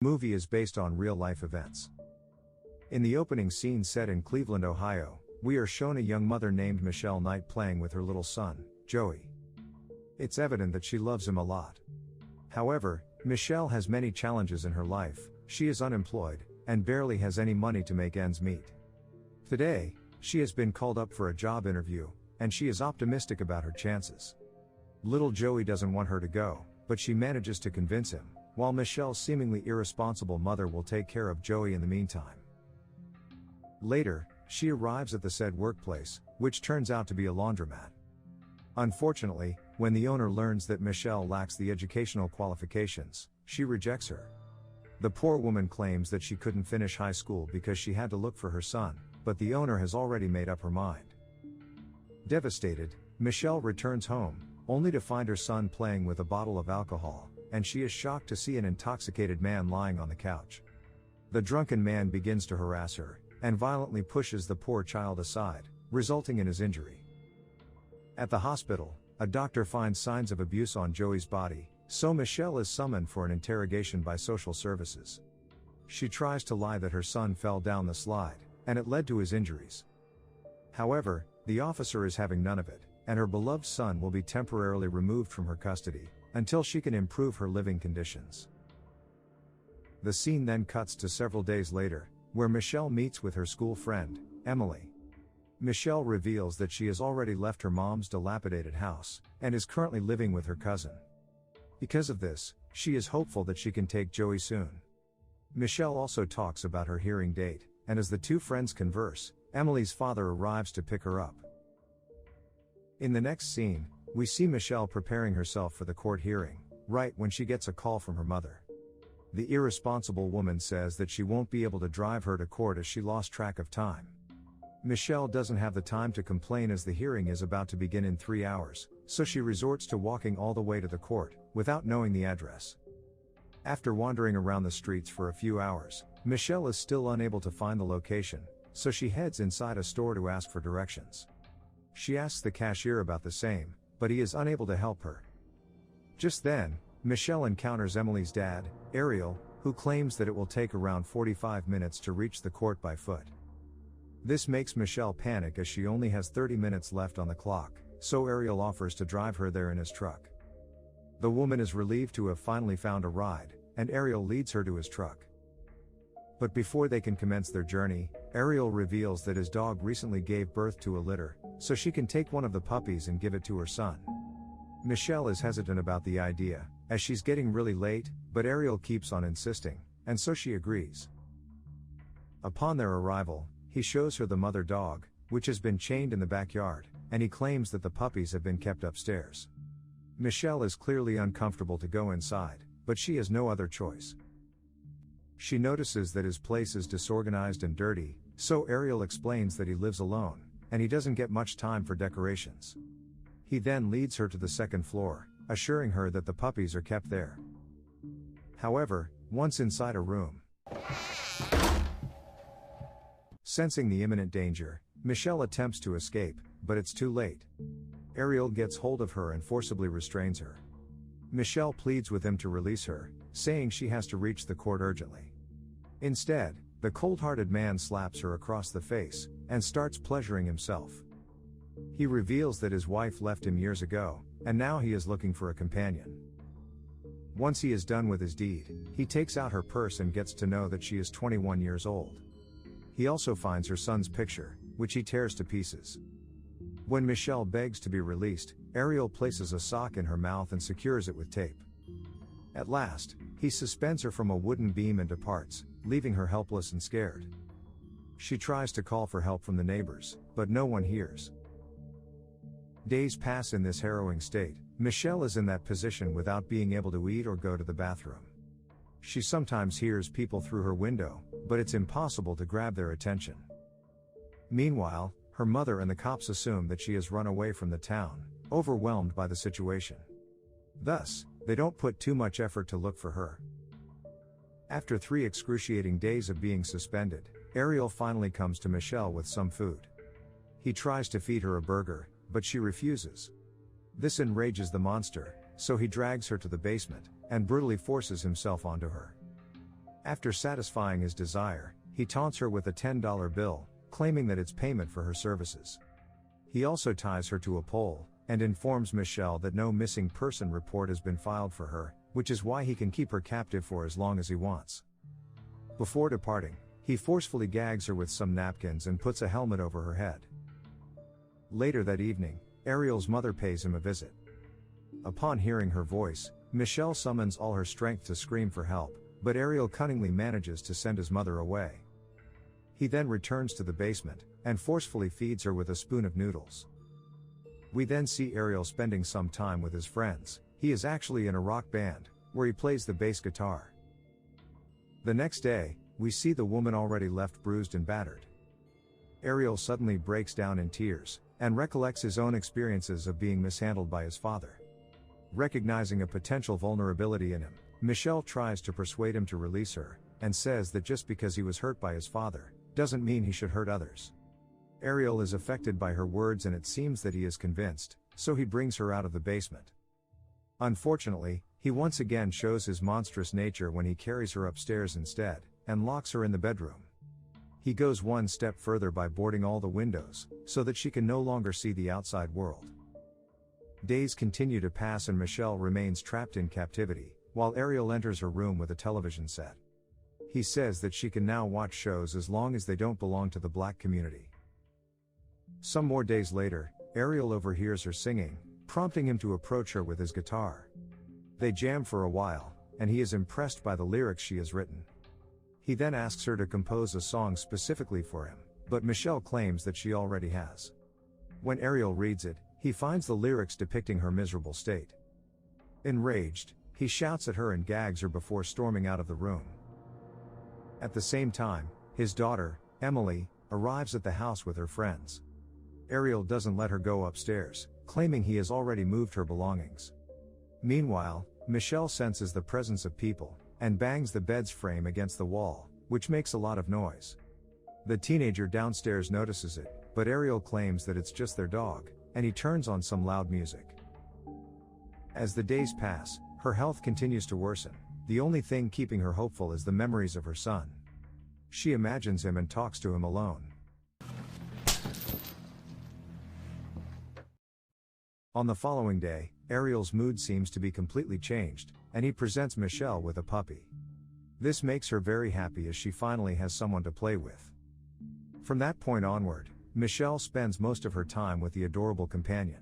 Movie is based on real-life events. In the opening scene set in Cleveland, Ohio, we are shown a young mother named Michelle Knight playing with her little son, Joey. It's evident that she loves him a lot. However, Michelle has many challenges in her life. She is unemployed, and barely has any money to make ends meet. Today, she has been called up for a job interview, and she is optimistic about her chances. Little Joey doesn't want her to go, but she manages to convince him, while Michelle's seemingly irresponsible mother will take care of Joey in the meantime. Later, she arrives at the said workplace, which turns out to be a laundromat. Unfortunately, when the owner learns that Michelle lacks the educational qualifications, she rejects her. The poor woman claims that she couldn't finish high school because she had to look for her son, but the owner has already made up her mind. Devastated, Michelle returns home, only to find her son playing with a bottle of alcohol, and she is shocked to see an intoxicated man lying on the couch. The drunken man begins to harass her, and violently pushes the poor child aside, resulting in his injury. At the hospital, a doctor finds signs of abuse on Joey's body, so Michelle is summoned for an interrogation by social services. She tries to lie that her son fell down the slide, and it led to his injuries. However, the officer is having none of it, and her beloved son will be temporarily removed from her custody, until she can improve her living conditions. The scene then cuts to several days later, where Michelle meets with her school friend, Emily. Michelle reveals that she has already left her mom's dilapidated house, and is currently living with her cousin. Because of this, she is hopeful that she can take Joey soon. Michelle also talks about her hearing date, and as the two friends converse, Emily's father arrives to pick her up. In the next scene, we see Michelle preparing herself for the court hearing, right when she gets a call from her mother. The irresponsible woman says that she won't be able to drive her to court as she lost track of time. Michelle doesn't have the time to complain as the hearing is about to begin in 3 hours, so she resorts to walking all the way to the court, without knowing the address. After wandering around the streets for a few hours, Michelle is still unable to find the location, so she heads inside a store to ask for directions. She asks the cashier about the same, but he is unable to help her. Just then, Michelle encounters Emily's dad, Ariel, who claims that it will take around 45 minutes to reach the court by foot. This makes Michelle panic as she only has 30 minutes left on the clock, so Ariel offers to drive her there in his truck. The woman is relieved to have finally found a ride, and Ariel leads her to his truck. But before they can commence their journey, Ariel reveals that his dog recently gave birth to a litter, so she can take one of the puppies and give it to her son. Michelle is hesitant about the idea, as she's getting really late, but Ariel keeps on insisting, and so she agrees. Upon their arrival, he shows her the mother dog, which has been chained in the backyard, and he claims that the puppies have been kept upstairs. Michelle is clearly uncomfortable to go inside, but she has no other choice. She notices that his place is disorganized and dirty, so Ariel explains that he lives alone, and he doesn't get much time for decorations. He then leads her to the second floor, assuring her that the puppies are kept there. However, once inside a room, sensing the imminent danger, Michelle attempts to escape, but it's too late. Ariel gets hold of her and forcibly restrains her. Michelle pleads with him to release her, saying she has to reach the court urgently. Instead, the cold-hearted man slaps her across the face, and starts pleasuring himself. He reveals that his wife left him years ago, and now he is looking for a companion. Once he is done with his deed, he takes out her purse and gets to know that she is 21 years old. He also finds her son's picture, which he tears to pieces. When Michelle begs to be released, Ariel places a sock in her mouth and secures it with tape. At last, he suspends her from a wooden beam and departs, leaving her helpless and scared. She tries to call for help from the neighbors, but no one hears. Days pass in this harrowing state. Michelle is in that position without being able to eat or go to the bathroom. She sometimes hears people through her window, but it's impossible to grab their attention. Meanwhile, her mother and the cops assume that she has run away from the town, overwhelmed by the situation. Thus, they don't put too much effort to look for her. After 3 excruciating days of being suspended, Ariel finally comes to Michelle with some food. He tries to feed her a burger, but she refuses. This enrages the monster, so he drags her to the basement, and brutally forces himself onto her. After satisfying his desire, he taunts her with a $10 bill, claiming that it's payment for her services. He also ties her to a pole, and informs Michelle that no missing person report has been filed for her, which is why he can keep her captive for as long as he wants. Before departing, he forcefully gags her with some napkins and puts a helmet over her head. Later that evening, Ariel's mother pays him a visit. Upon hearing her voice, Michelle summons all her strength to scream for help, but Ariel cunningly manages to send his mother away. He then returns to the basement, and forcefully feeds her with a spoon of noodles. We then see Ariel spending some time with his friends. He is actually in a rock band, where he plays the bass guitar. The next day, we see the woman already left bruised and battered. Ariel suddenly breaks down in tears, and recollects his own experiences of being mishandled by his father. Recognizing a potential vulnerability in him, Michelle tries to persuade him to release her, and says that just because he was hurt by his father, doesn't mean he should hurt others. Ariel is affected by her words and it seems that he is convinced, so he brings her out of the basement. Unfortunately, he once again shows his monstrous nature when he carries her upstairs instead, and locks her in the bedroom. He goes one step further by boarding all the windows, so that she can no longer see the outside world. Days continue to pass and Michelle remains trapped in captivity, while Ariel enters her room with a television set. He says that she can now watch shows as long as they don't belong to the black community. Some more days later, Ariel overhears her singing, prompting him to approach her with his guitar. They jam for a while, and he is impressed by the lyrics she has written. He then asks her to compose a song specifically for him, but Michelle claims that she already has. When Ariel reads it, he finds the lyrics depicting her miserable state. Enraged, he shouts at her and gags her before storming out of the room. At the same time, his daughter, Emily, arrives at the house with her friends. Ariel doesn't let her go upstairs, claiming he has already moved her belongings. Meanwhile, Michelle senses the presence of people, and bangs the bed's frame against the wall, which makes a lot of noise. The teenager downstairs notices it, but Ariel claims that it's just their dog, and he turns on some loud music. As the days pass, her health continues to worsen. The only thing keeping her hopeful is the memories of her son. She imagines him and talks to him alone. On the following day, Ariel's mood seems to be completely changed, and he presents Michelle with a puppy. This makes her very happy as she finally has someone to play with. From that point onward, Michelle spends most of her time with the adorable companion.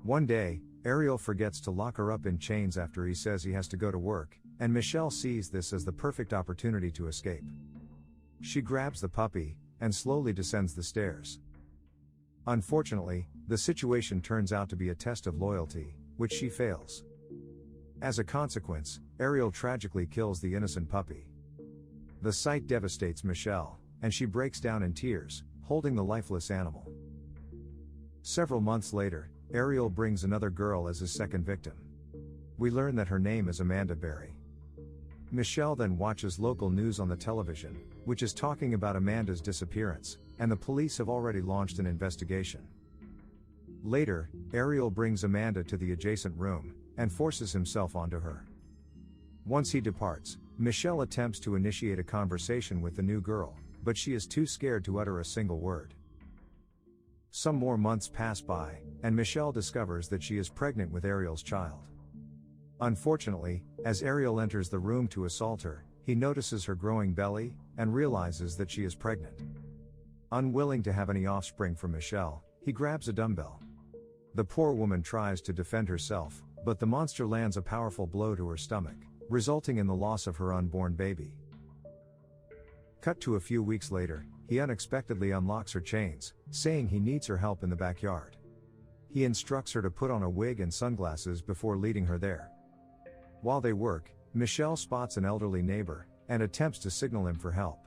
One day, Ariel forgets to lock her up in chains after he says he has to go to work, and Michelle sees this as the perfect opportunity to escape. She grabs the puppy, and slowly descends the stairs. Unfortunately, the situation turns out to be a test of loyalty, which she fails. As a consequence, Ariel tragically kills the innocent puppy. The sight devastates Michelle, and she breaks down in tears, holding the lifeless animal. Several months later, Ariel brings another girl as his second victim. We learn that her name is Amanda Berry. Michelle then watches local news on the television, which is talking about Amanda's disappearance, and the police have already launched an investigation. Later, Ariel brings Amanda to the adjacent room, and forces himself onto her. Once he departs, Michelle attempts to initiate a conversation with the new girl, but she is too scared to utter a single word. Some more months pass by, and Michelle discovers that she is pregnant with Ariel's child. Unfortunately, as Ariel enters the room to assault her, he notices her growing belly, and realizes that she is pregnant. Unwilling to have any offspring from Michelle, he grabs a dumbbell. The poor woman tries to defend herself, but the monster lands a powerful blow to her stomach, resulting in the loss of her unborn baby. Cut to a few weeks later, he unexpectedly unlocks her chains, saying he needs her help in the backyard. He instructs her to put on a wig and sunglasses before leading her there. While they work, Michelle spots an elderly neighbor, and attempts to signal him for help.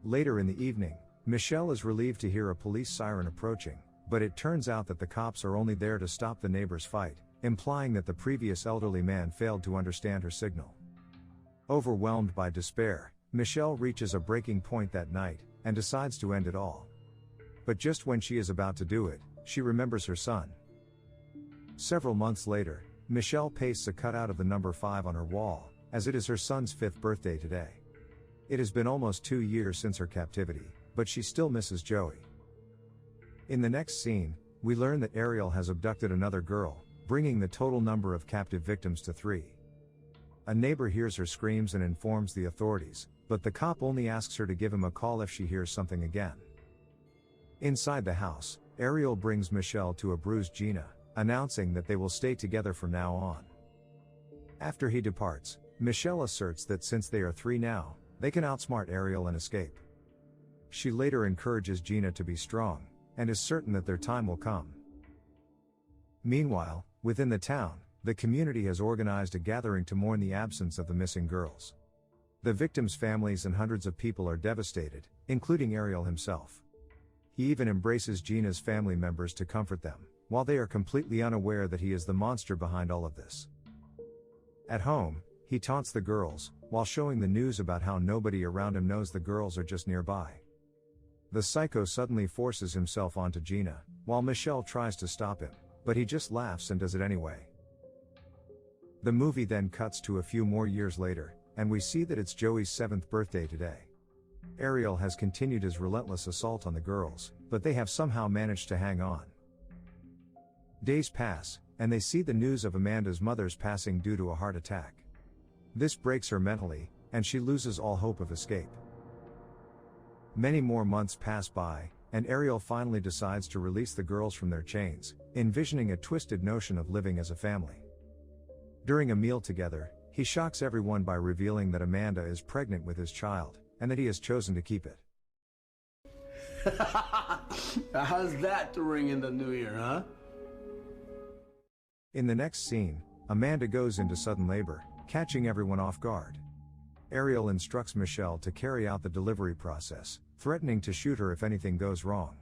Later in the evening, Michelle is relieved to hear a police siren approaching, but it turns out that the cops are only there to stop the neighbor's fight, implying that the previous elderly man failed to understand her signal. Overwhelmed by despair, Michelle reaches a breaking point that night, and decides to end it all. But just when she is about to do it, she remembers her son. Several months later, Michelle pastes a cutout of the number 5 on her wall, as it is her son's 5th birthday today. It has been almost 2 years since her captivity, but she still misses Joey. In the next scene, we learn that Ariel has abducted another girl, bringing the total number of captive victims to 3. A neighbor hears her screams and informs the authorities, but the cop only asks her to give him a call if she hears something again. Inside the house, Ariel brings Michelle to a bruised Gina, announcing that they will stay together from now on. After he departs, Michelle asserts that since they are 3 now, they can outsmart Ariel and escape. She later encourages Gina to be strong, and is certain that their time will come. Meanwhile, within the town, the community has organized a gathering to mourn the absence of the missing girls. The victims' families and hundreds of people are devastated, including Ariel himself. He even embraces Gina's family members to comfort them, while they are completely unaware that he is the monster behind all of this. At home, he taunts the girls, while showing the news about how nobody around him knows the girls are just nearby. The psycho suddenly forces himself onto Gina, while Michelle tries to stop him, but he just laughs and does it anyway. The movie then cuts to a few more years later, and we see that it's Joey's 7th birthday today. Ariel has continued his relentless assault on the girls, but they have somehow managed to hang on. Days pass, and they see the news of Amanda's mother's passing due to a heart attack. This breaks her mentally, and she loses all hope of escape. Many more months pass by, and Ariel finally decides to release the girls from their chains, envisioning a twisted notion of living as a family. During a meal together, he shocks everyone by revealing that Amanda is pregnant with his child, and that he has chosen to keep it. How's that to ring in the new year, huh? In the next scene, Amanda goes into sudden labor, catching everyone off guard. Ariel instructs Michelle to carry out the delivery process, threatening to shoot her if anything goes wrong.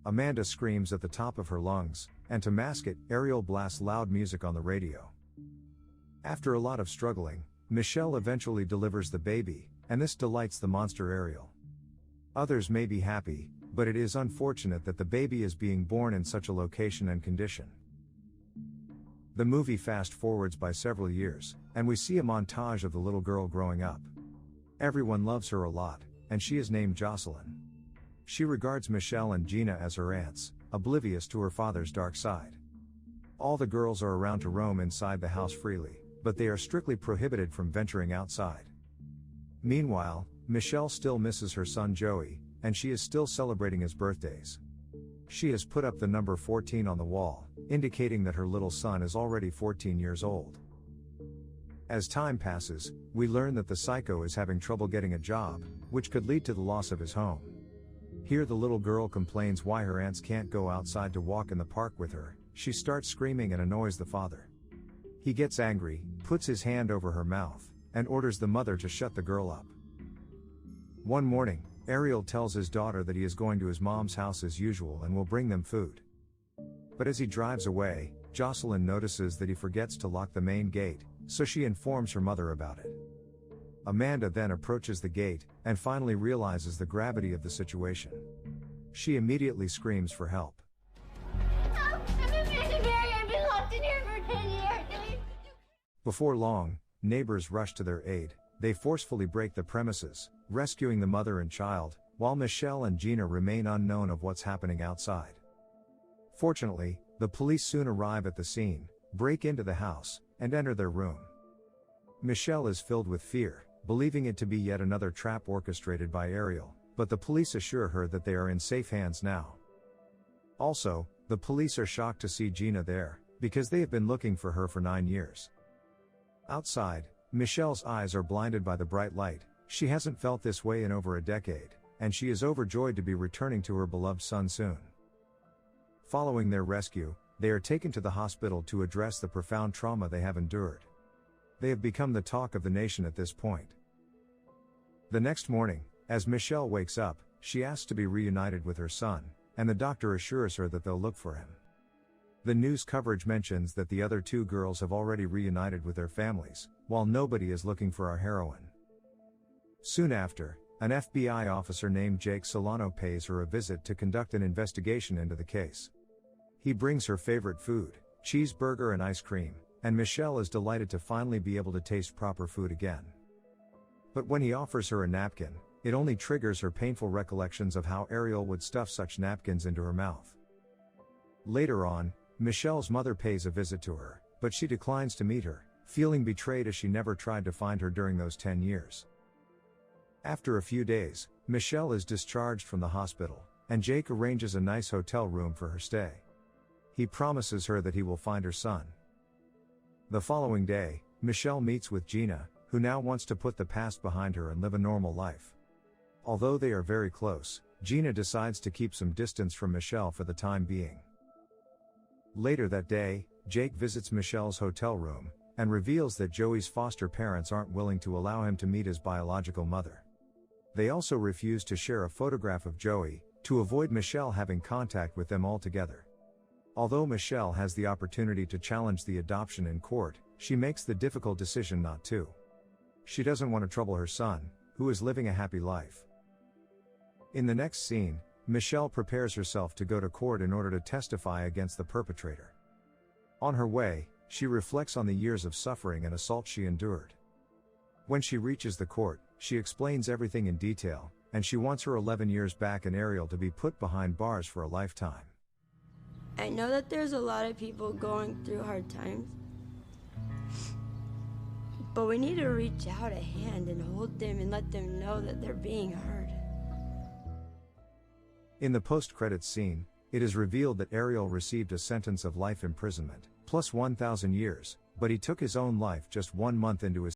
Amanda screams at the top of her lungs, and to mask it, Ariel blasts loud music on the radio. After a lot of struggling, Michelle eventually delivers the baby, and this delights the monster Ariel. Others may be happy, but it is unfortunate that the baby is being born in such a location and condition. The movie fast forwards by several years, and we see a montage of the little girl growing up. Everyone loves her a lot, and she is named Jocelyn. She regards Michelle and Gina as her aunts, oblivious to her father's dark side. All the girls are around to roam inside the house freely, but they are strictly prohibited from venturing outside. Meanwhile, Michelle still misses her son Joey, and she is still celebrating his birthdays. She has put up the number 14 on the wall, indicating that her little son is already 14 years old. As time passes, we learn that the psycho is having trouble getting a job, which could lead to the loss of his home. Here the little girl complains why her aunts can't go outside to walk in the park with her. She starts screaming and annoys the father. He gets angry, puts his hand over her mouth, and orders the mother to shut the girl up. One morning, Ariel tells his daughter that he is going to his mom's house as usual and will bring them food. But as he drives away, Jocelyn notices that he forgets to lock the main gate, so she informs her mother about it. Amanda then approaches the gate, and finally realizes the gravity of the situation. She immediately screams for help. Help! I'm Amanda Berry! I've been locked in here for 10 years! Before long, neighbors rush to their aid. They forcefully break the premises, rescuing the mother and child, while Michelle and Gina remain unknown of what's happening outside. Fortunately, the police soon arrive at the scene, break into the house, and enter their room. Michelle is filled with fear, believing it to be yet another trap orchestrated by Ariel, but the police assure her that they are in safe hands now. Also, the police are shocked to see Gina there, because they have been looking for her for 9 years. Outside, Michelle's eyes are blinded by the bright light. She hasn't felt this way in over a decade, and she is overjoyed to be returning to her beloved son soon. Following their rescue, they are taken to the hospital to address the profound trauma they have endured. They have become the talk of the nation at this point. The next morning, as Michelle wakes up, she asks to be reunited with her son, and the doctor assures her that they'll look for him. The news coverage mentions that the other 2 girls have already reunited with their families, while nobody is looking for our heroine. Soon after, an FBI officer named Jake Solano pays her a visit to conduct an investigation into the case. He brings her favorite food, cheeseburger and ice cream, and Michelle is delighted to finally be able to taste proper food again. But when he offers her a napkin, it only triggers her painful recollections of how Ariel would stuff such napkins into her mouth. Later on, Michelle's mother pays a visit to her, but she declines to meet her, feeling betrayed as she never tried to find her during those 10 years. After a few days, Michelle is discharged from the hospital, and Jake arranges a nice hotel room for her stay. He promises her that he will find her son. The following day, Michelle meets with Gina, who now wants to put the past behind her and live a normal life. Although they are very close, Gina decides to keep some distance from Michelle for the time being. Later that day, Jake visits Michelle's hotel room, and reveals that Joey's foster parents aren't willing to allow him to meet his biological mother. They also refuse to share a photograph of Joey, to avoid Michelle having contact with them altogether. Although Michelle has the opportunity to challenge the adoption in court, she makes the difficult decision not to. She doesn't want to trouble her son, who is living a happy life. In the next scene, Michelle prepares herself to go to court in order to testify against the perpetrator. On her way, she reflects on the years of suffering and assault she endured. When she reaches the court, she explains everything in detail, and she wants her 11 years back in Ariel to be put behind bars for a lifetime. I know that there's a lot of people going through hard times, but we need to reach out a hand and hold them and let them know that they're being heard. In the post-credits scene, it is revealed that Ariel received a sentence of life imprisonment, plus 1,000 years, but he took his own life just 1 month into his